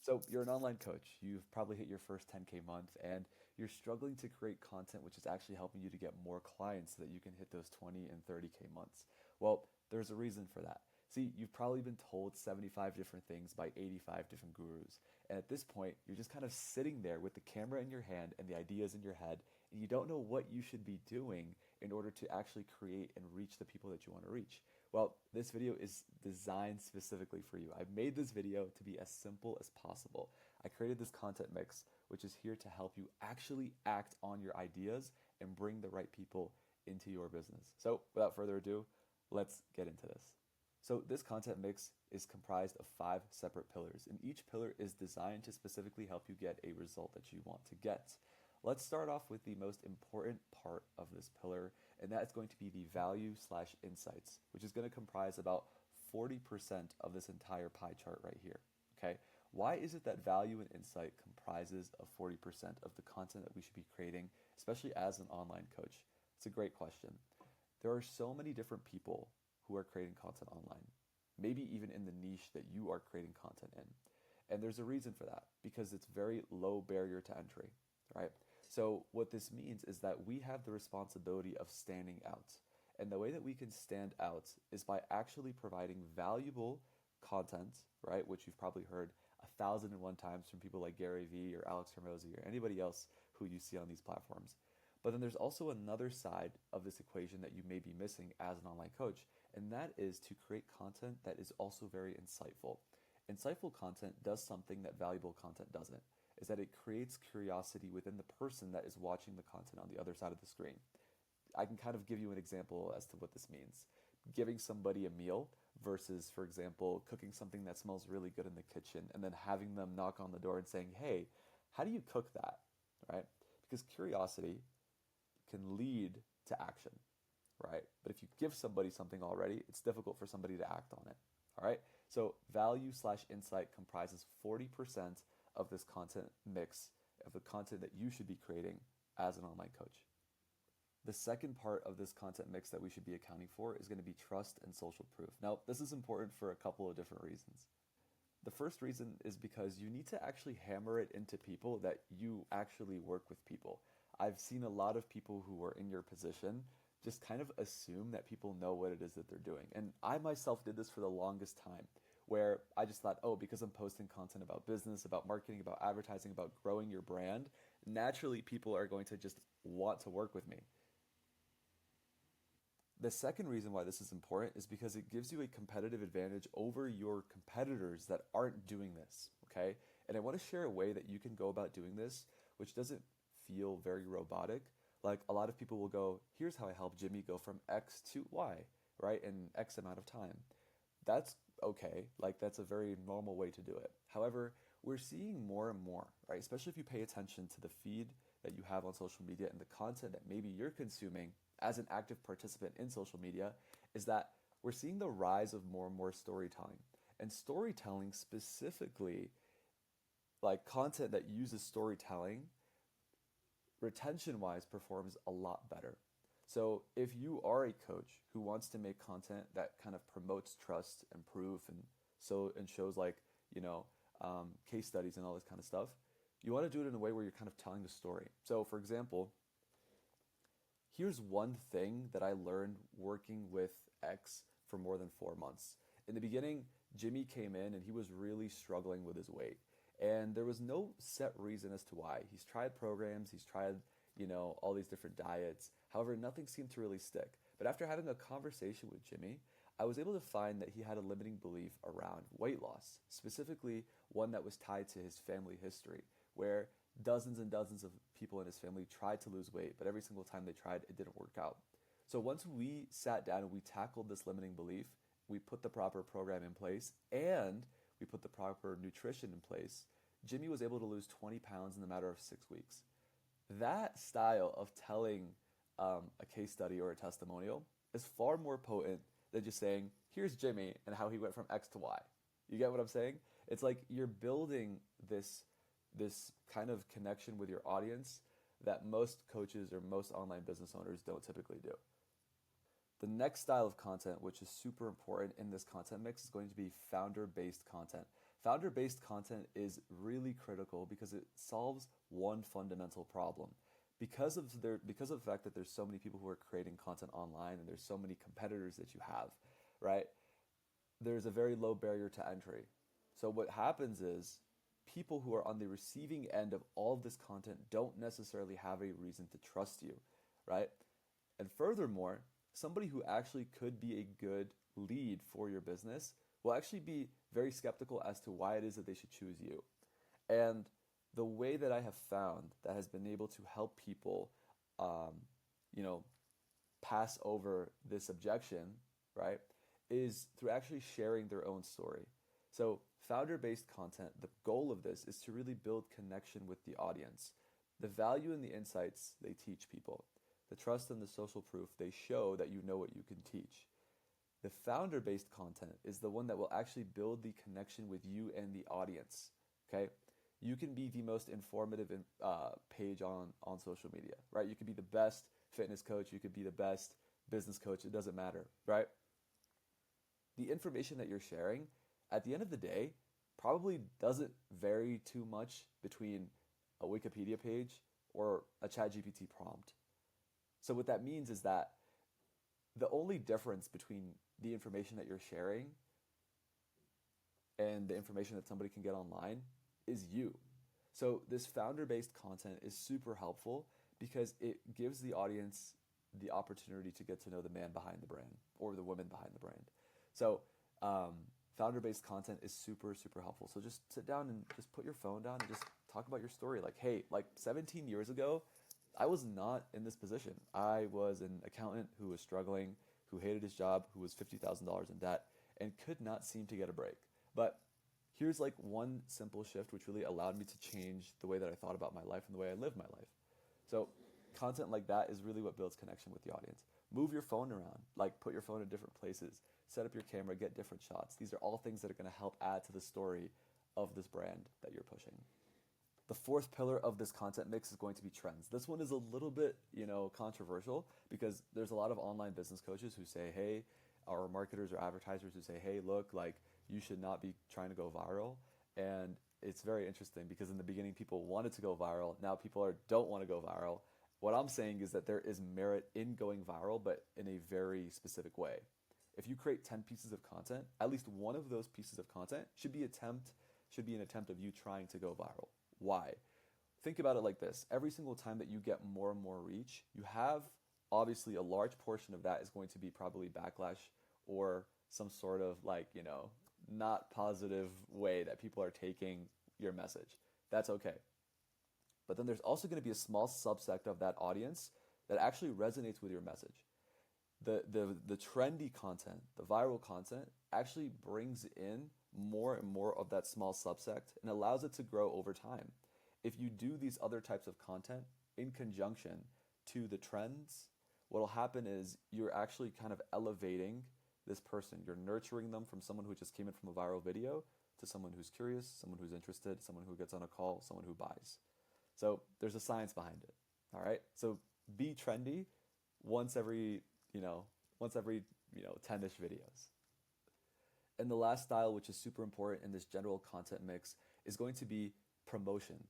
So you're an online coach. You've probably hit your first 10K month and you're struggling to create content which is actually helping you to get more clients so that you can hit those 20 and 30K months. Well, there's a reason for that. See, you've probably been told 75 different things by 85 different gurus. And at this point, you're just kind of sitting there with the camera in your hand and the ideas in your head, and you don't know what you should be doing in order to actually create and reach the people that you want to reach. Well, this video is designed specifically for you. I made this video to be as simple as possible. I created this content mix, which is here to help you actually act on your ideas and bring the right people into your business. So without further ado, let's get into this. So this content mix is comprised of 5 separate pillars, and each pillar is designed to specifically help you get a result that you want to get. Let's start off with the most important part of this pillar, and that is going to be the value/insights, which is going to comprise about 40% of this entire pie chart right here. Okay, why is it that value and insight comprises of 40% of the content that we should be creating, especially as an online coach? It's a great question. There are so many different people who are creating content online, maybe even in the niche that you are creating content in. And there's a reason for that, because it's very low barrier to entry, right? So what this means is that we have the responsibility of standing out. And the way that we can stand out is by actually providing valuable content, right? Which you've probably heard 1,001 times from people like Gary Vee or Alex Hormozi or anybody else who you see on these platforms. But then there's also another side of this equation that you may be missing as an online coach, and that is to create content that is also very insightful. Insightful content does something that valuable content doesn't, is that it creates curiosity within the person that is watching the content on the other side of the screen. I can kind of give you an example as to what this means. Giving somebody a meal versus, for example, cooking something that smells really good in the kitchen and then having them knock on the door and saying, hey, how do you cook that, right? Because curiosity can lead to action, right? But if you give somebody something already, it's difficult for somebody to act on it, all right? So value/insight comprises 40% of this content mix, of the content that you should be creating as an online coach. The second part of this content mix that we should be accounting for is going to be trust and social proof. Now, this is important for a couple of different reasons. The first reason is because you need to actually hammer it into people that you actually work with people. I've seen a lot of people who are in your position just kind of assume that people know what it is that they're doing. And I myself did this for the longest time, where I just thought, oh, because I'm posting content about business, about marketing, about advertising, about growing your brand, naturally people are going to just want to work with me. The second reason why this is important is because it gives you a competitive advantage over your competitors that aren't doing this, okay? And I want to share a way that you can go about doing this, which doesn't feel very robotic. Like a lot of people will go, here's how I help Jimmy go from X to Y, right? In X amount of time. That's okay. Like that's a very normal way to do it. However, we're seeing more and more, right? Especially if you pay attention to the feed that you have on social media and the content that maybe you're consuming as an active participant in social media, is that we're seeing the rise of more and more storytelling. And storytelling specifically, like content that uses storytelling, retention wise performs a lot better. So if you are a coach who wants to make content that kind of promotes trust and proof and shows like, case studies and all this kind of stuff, you want to do it in a way where you're kind of telling the story. So for example, here's one thing that I learned working with X for more than 4 months. In the beginning, Jimmy came in and he was really struggling with his weight. And there was no set reason as to why. He's tried programs, he's tried, all these different diets. However, nothing seemed to really stick. But after having a conversation with Jimmy, I was able to find that he had a limiting belief around weight loss, specifically one that was tied to his family history, where dozens and dozens of people in his family tried to lose weight, but every single time they tried, it didn't work out. So once we sat down and we tackled this limiting belief, we put the proper program in place and we put the proper nutrition in place, Jimmy was able to lose 20 pounds in the matter of 6 weeks. That style of telling a case study or a testimonial is far more potent than just saying, here's Jimmy and how he went from X to Y. You get what I'm saying? It's like you're building this kind of connection with your audience that most coaches or most online business owners don't typically do. The next style of content, which is super important in this content mix, is going to be founder-based content. Founder-based content is really critical because it solves one fundamental problem. Because of the fact that there's so many people who are creating content online and there's so many competitors that you have, right? There's a very low barrier to entry. So what happens is people who are on the receiving end of all of this content don't necessarily have a reason to trust you, right? And furthermore, somebody who actually could be a good lead for your business will actually be very skeptical as to why it is that they should choose you. And the way that I have found that has been able to help people, um, you know, pass over this objection, right, is through actually sharing their own story. So, founder-based content, the goal of this is to really build connection with the audience. The value in the insights they teach people, the trust and the social proof they show that you know what you can teach. The founder-based content is the one that will actually build the connection with you and the audience, okay? You can be the most informative page on social media, right? You could be the best fitness coach, you could be the best business coach, it doesn't matter, right? The information that you're sharing, at the end of the day, probably doesn't vary too much between a Wikipedia page or a ChatGPT prompt. So what that means is that the only difference between the information that you're sharing and the information that somebody can get online is you. So this founder-based content is super helpful because it gives the audience the opportunity to get to know the man behind the brand or the woman behind the brand. So founder-based content is super, super helpful. So just sit down and just put your phone down and just talk about your story. Like, hey, like 17 years ago, I was not in this position. I was an accountant who was struggling, who hated his job, who was $50,000 in debt, and could not seem to get a break. But here's like one simple shift which really allowed me to change the way that I thought about my life and the way I live my life. So content like that is really what builds connection with the audience. Move your phone around, like put your phone in different places, set up your camera, get different shots. These are all things that are going to help add to the story of this brand that you're pushing. The fourth pillar of this content mix is going to be trends. This one is a little bit, controversial because there's a lot of online business coaches who say, hey, or marketers or advertisers who say, hey, look, like you should not be trying to go viral. And it's very interesting because in the beginning, people wanted to go viral. Now people don't want to go viral. What I'm saying is that there is merit in going viral, but in a very specific way. If you create 10 pieces of content, at least one of those pieces of content should be an attempt of you trying to go viral. Why? Think about it like this. Every single time that you get more and more reach, you have obviously a large portion of that is going to be probably backlash or some sort of not positive way that people are taking your message. That's okay. But then there's also going to be a small subsect of that audience that actually resonates with your message. The trendy content, the viral content actually brings in more and more of that small subsect and allows it to grow over time. If you do these other types of content in conjunction to the trends, what will happen is you're actually kind of elevating this person. You're nurturing them from someone who just came in from a viral video to someone who's curious, someone who's interested, someone who gets on a call, someone who buys. So there's a science behind it. All right. So be trendy once every 10-ish videos. And the last style, which is super important in this general content mix, is going to be promotion,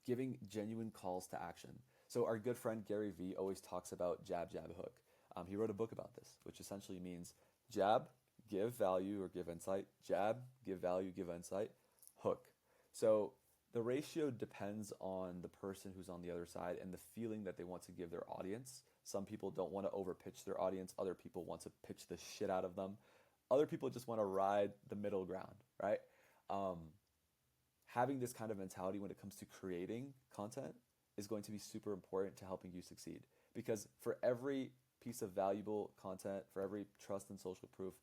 giving genuine calls to action. So our good friend Gary Vee always talks about jab, jab, hook. He wrote a book about this, which essentially means jab, give value or give insight, jab, give value, give insight, hook. So the ratio depends on the person who's on the other side and the feeling that they want to give their audience. Some people don't want to overpitch their audience. Other people want to pitch the shit out of them. Other people just want to ride the middle ground, right? Having this kind of mentality when it comes to creating content is going to be super important to helping you succeed. Because for every piece of valuable content, for every trust and social proof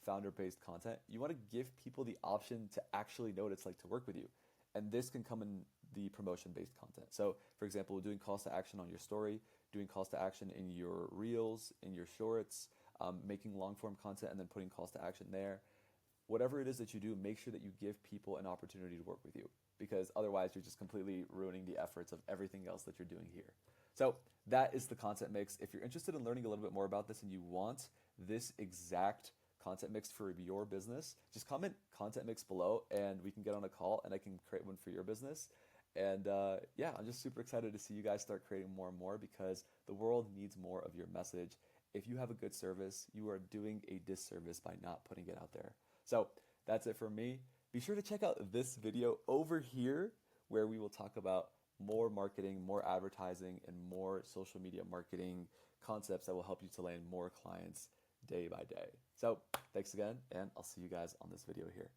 founder-based content, you want to give people the option to actually know what it's like to work with you. And this can come in the promotion-based content. So, for example, doing calls to action on your story, doing calls to action in your reels, in your shorts, making long-form content and then putting calls to action there. Whatever it is that you do, make sure that you give people an opportunity to work with you, because otherwise you're just completely ruining the efforts of everything else that you're doing here. So that is the content mix. If you're interested in learning a little bit more about this and you want this exact content mix for your business, just comment content mix below and we can get on a call and I can create one for your business. And yeah, I'm just super excited to see you guys start creating more and more because the world needs more of your message. If you have a good service, you are doing a disservice by not putting it out there. So that's it from me. Be sure to check out this video over here where we will talk about more marketing, more advertising, and more social media marketing concepts that will help you to land more clients day by day. So thanks again, and I'll see you guys on this video here.